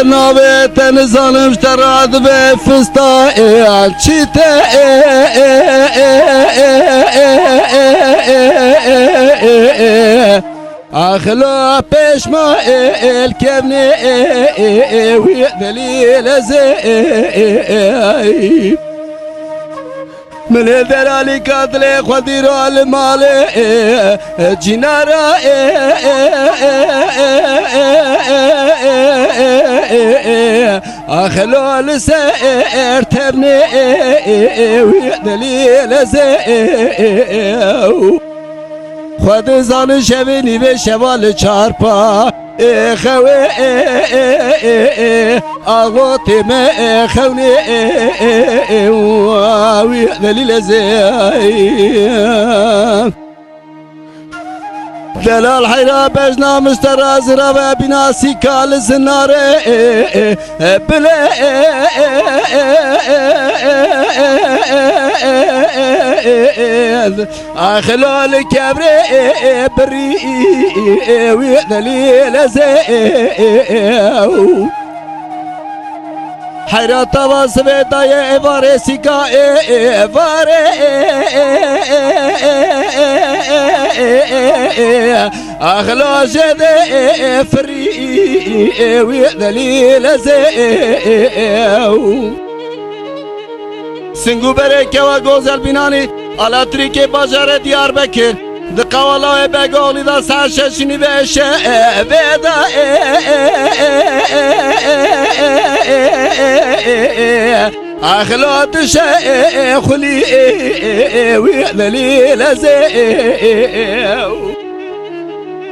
نابت نزانم شتراد به فستایل چیته اخلا پشما الكبني ودليل زي من ذلالي قاتل خدير المال جنارا اخلو لسير تبني ودليل زي خود زان شبینی به شوال چارپا خوی آغوتی ما خونی وی دلیل زیم دلال حیرا بجنا مستراز را و بیناسی کال زناره بله خلال كبري بري ودليل زي حيرات واسبتا يا فارسي كا فاري اخلا جد فري ودليل زي سنگو برکه و گوزل بینانی علاتری که باجر دیار بکر دقوالای بگالی دا سرششینی بشه ویدا اخلاتش خلی ویدلیل زیو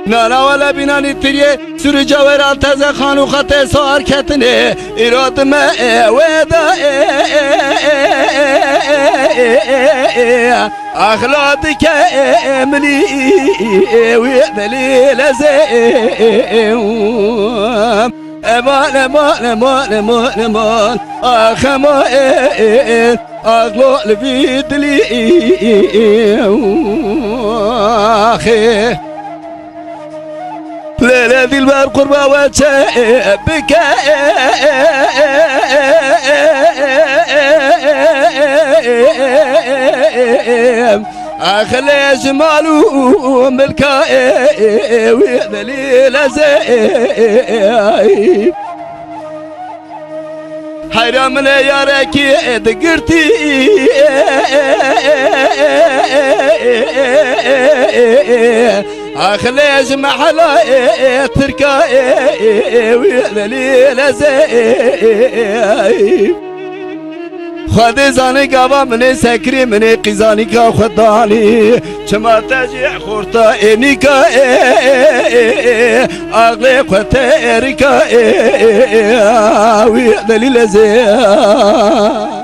نانا ولا بینانی تریه سوری جاوران تزه خانو خطه سوار کتنه ایراد ما ویدا اخلاقی که املی ویدلیل زیم امان امان امان امان امان اخما اخلاق ویدلی اخی ليلة ذي البار قربة وشابك أخلي جماله ملكا وذليل زي حيرام من ياركي دقرتي اخليج محلا تركا وذليل زي خد زاني قابا من سكري من قزاني كا خداني شما تجي خورتا انيكا اغلي قتيركا وذليل زي